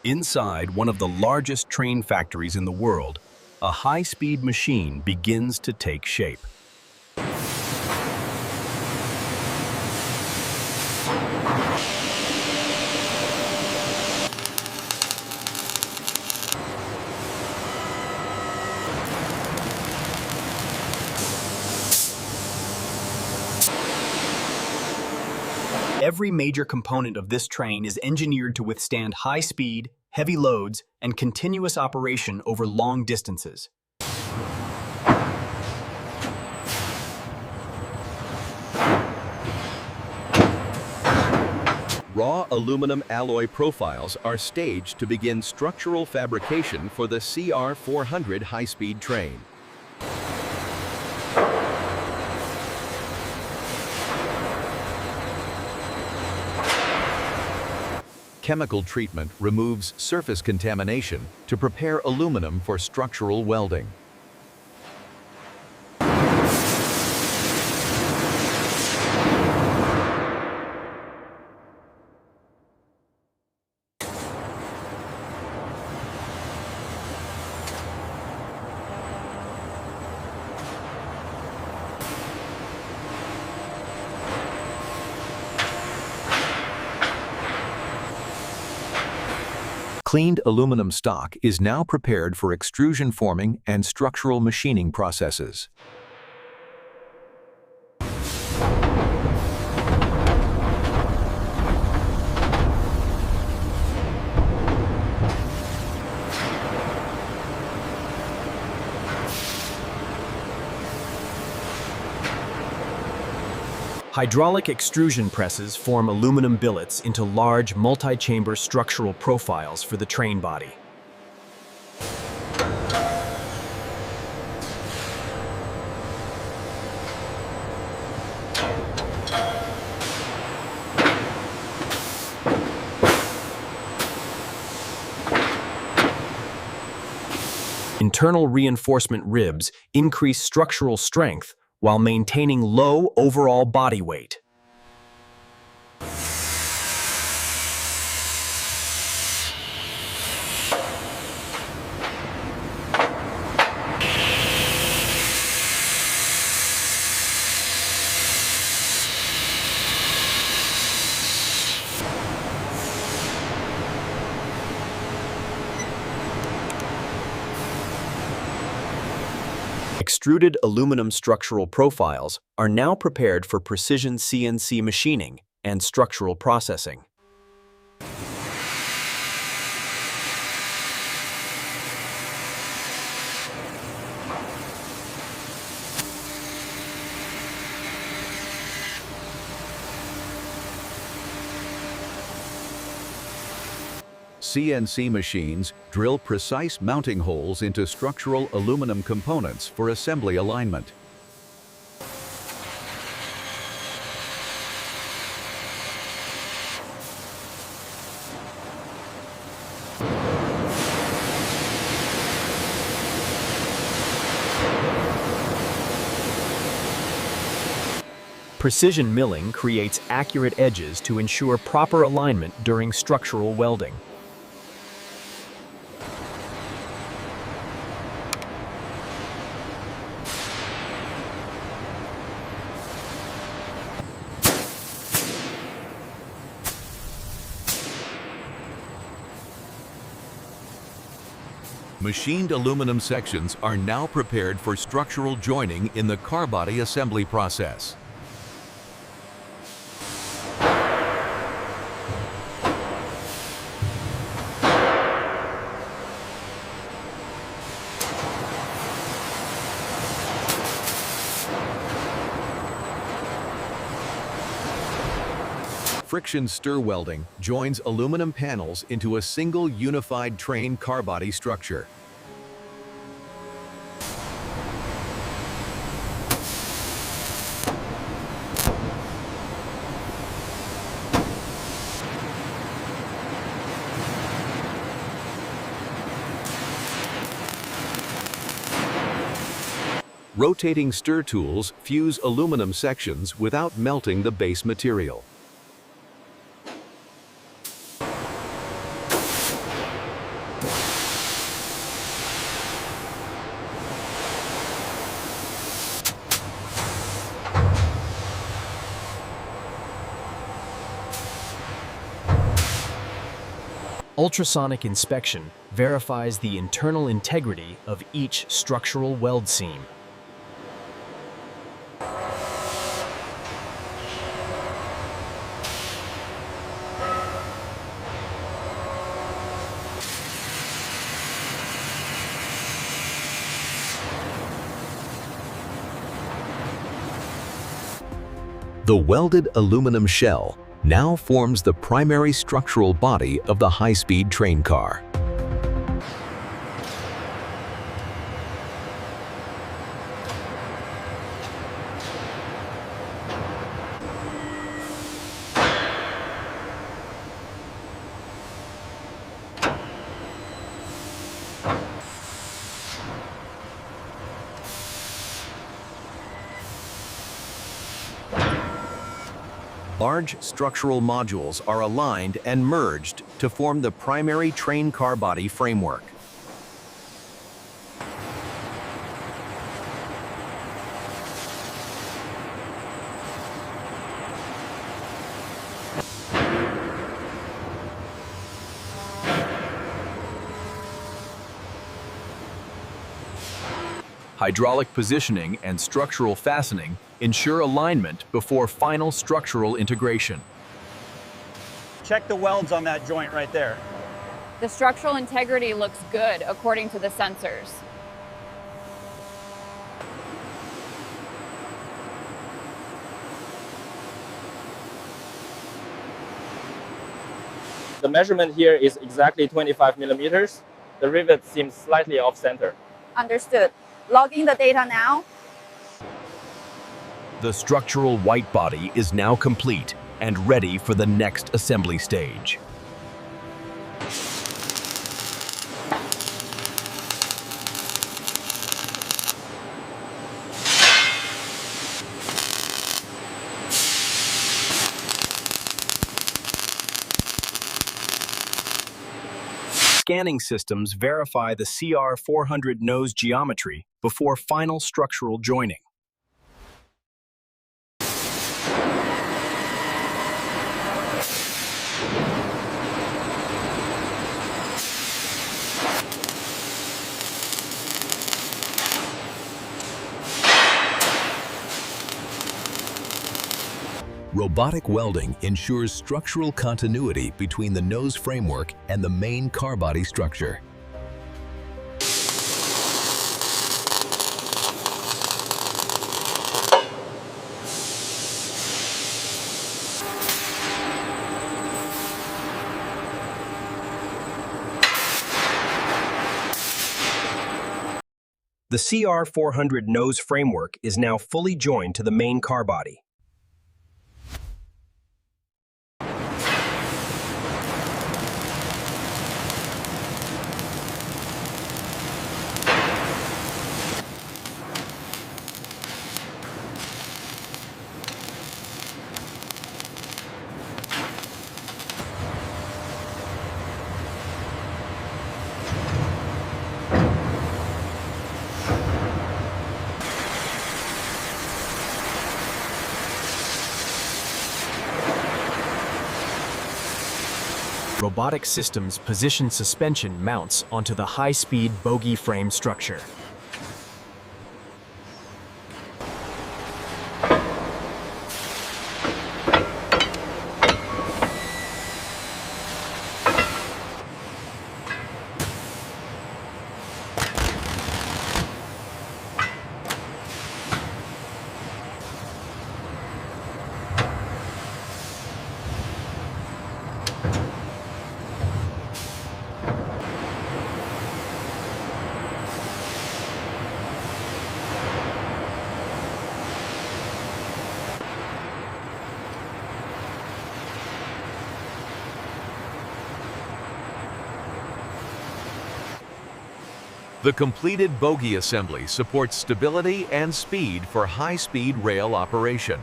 Inside one of the largest train factories in the world, a high-speed machine begins to take shape. Every major component of this train is engineered to withstand high speed, heavy loads, and continuous operation over long distances. Raw aluminum alloy profiles are staged to begin structural fabrication for the CR400 high-speed train. Chemical treatment removes surface contamination to prepare aluminum for structural welding. Cleaned aluminum stock is now prepared for extrusion forming and structural machining processes. Hydraulic extrusion presses form aluminum billets into large multi-chamber structural profiles for the train body. Internal reinforcement ribs increase structural strength while maintaining low overall body weight. Extruded aluminum structural profiles are now prepared for precision CNC machining and structural processing. CNC machines drill precise mounting holes into structural aluminum components for assembly alignment. Precision milling creates accurate edges to ensure proper alignment during structural welding. Machined aluminum sections are now prepared for structural joining in the Carbody assembly process. Friction stir welding joins aluminum panels into a single unified train Carbody structure. Rotating stir tools fuse aluminum sections without melting the base material. Ultrasonic inspection verifies the internal integrity of each structural weld seam. The welded aluminum shell now forms the primary structural body of the high-speed train car. Large structural modules are aligned and merged to form the primary train car body framework. Hydraulic positioning and structural fastening ensure alignment before final structural integration. Check the welds on that joint right there. The structural integrity looks good according to the sensors. The measurement here is exactly 25 millimeters. The rivet seems slightly off center. Understood. Logging the data now. The structural white body is now complete and ready for the next assembly stage. Scanning systems verify the CR400 nose geometry before final structural joining. Robotic welding ensures structural continuity between the nose framework and the main car body structure. The CR400 nose framework is now fully joined to the main car body. Robotic systems position suspension mounts onto the high-speed bogie frame structure. The completed bogie assembly supports stability and speed for high-speed rail operation.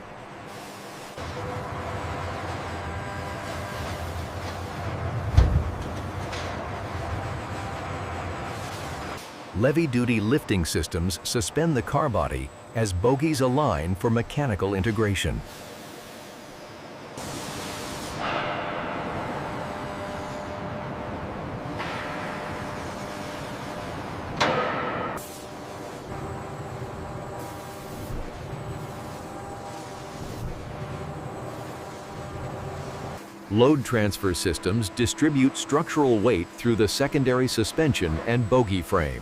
Levy-duty lifting systems suspend the car body as bogies align for mechanical integration. Load transfer systems distribute structural weight through the secondary suspension and bogie frame.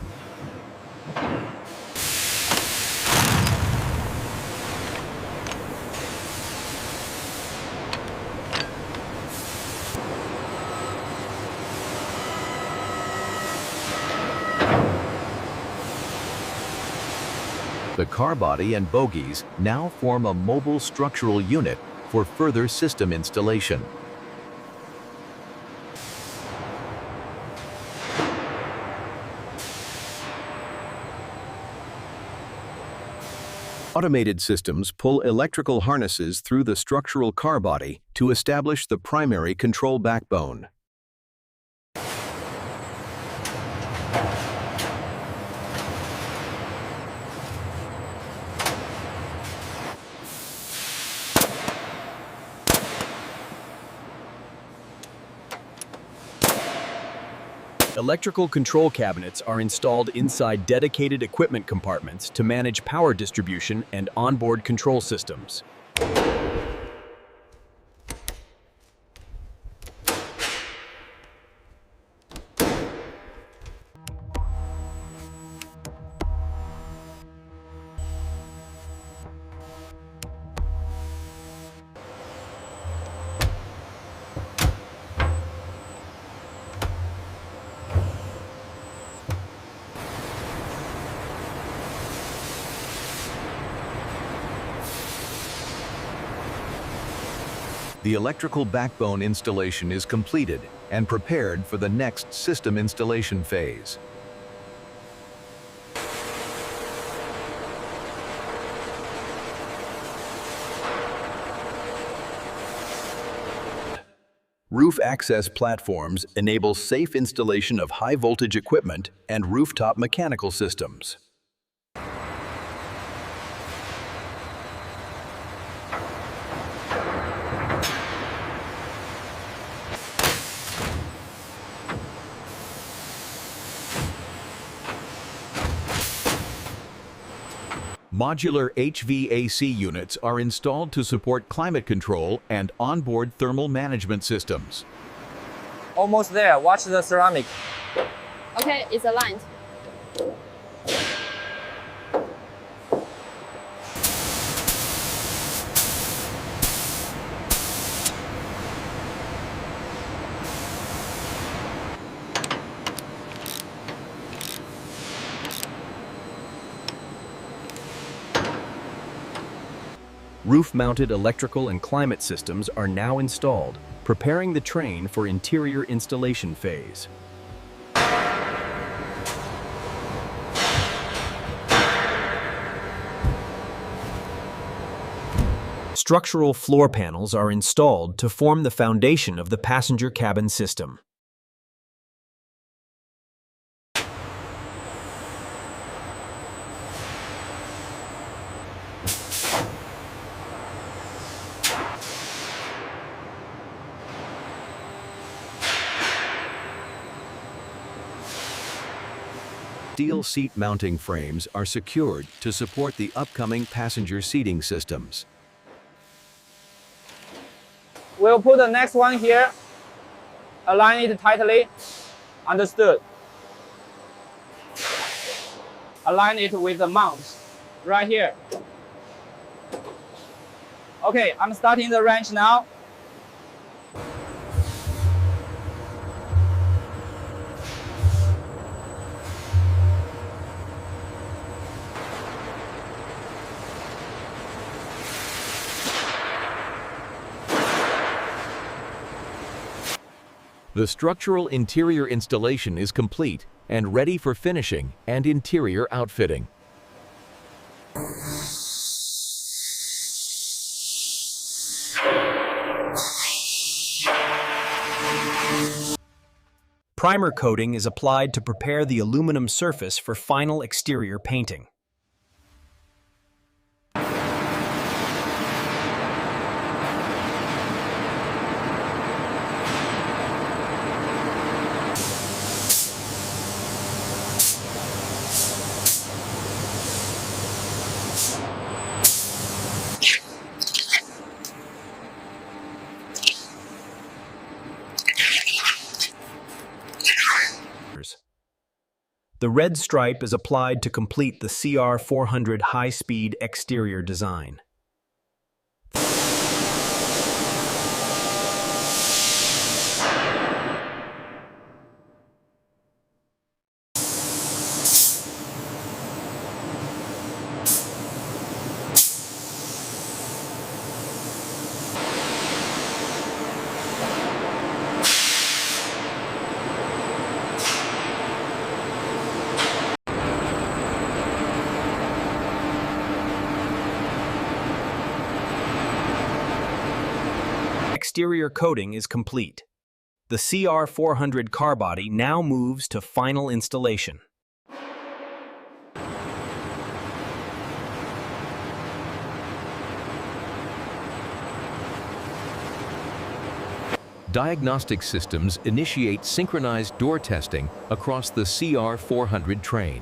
The Carbody and bogies now form a mobile structural unit for further system installation. Automated systems pull electrical harnesses through the structural Carbody to establish the primary control backbone. Electrical control cabinets are installed inside dedicated equipment compartments to manage power distribution and onboard control systems. The electrical backbone installation is completed and prepared for the next system installation phase. Roof access platforms enable safe installation of high-voltage equipment and rooftop mechanical systems. Modular HVAC units are installed to support climate control and onboard thermal management systems. Almost there. Watch the ceramic. Okay, it's aligned. Roof-mounted electrical and climate systems are now installed, preparing the train for interior installation phase. Structural floor panels are installed to form the foundation of the passenger cabin system. Steel seat mounting frames are secured to support the upcoming passenger seating systems. We'll put the next one here. Align it tightly. Understood. Align it with the mount right here. Okay, I'm starting the wrench now. The structural interior installation is complete and ready for finishing and interior outfitting. Primer coating is applied to prepare the aluminum surface for final exterior painting. The red stripe is applied to complete the CR400 high-speed exterior design. Exterior coating is complete. The CR400 Carbody now moves to final installation. Diagnostic systems initiate synchronized door testing across the CR400 train.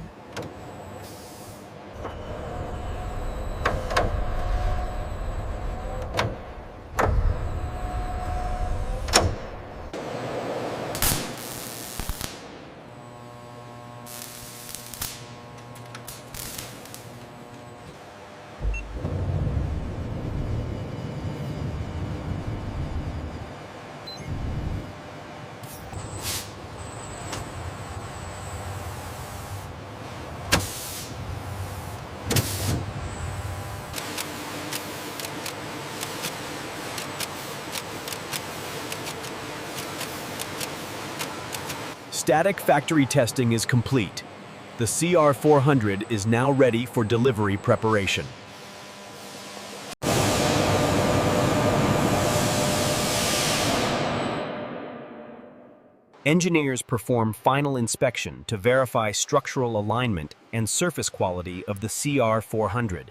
Static factory testing is complete. The CR400 is now ready for delivery preparation. Engineers perform final inspection to verify structural alignment and surface quality of the CR400.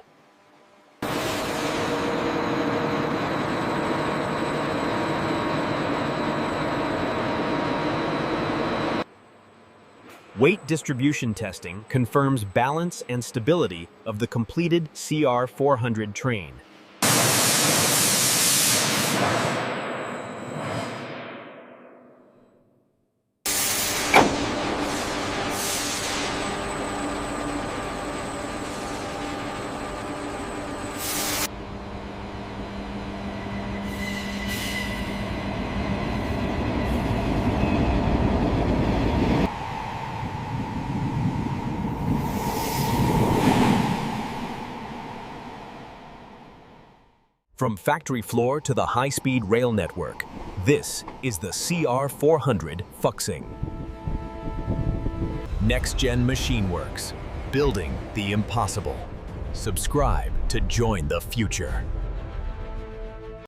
Weight distribution testing confirms balance and stability of the completed CR400 train. From factory floor to the high-speed rail network, this is the CR400 Fuxing. NextGen Machine Works, building the impossible. Subscribe to join the future.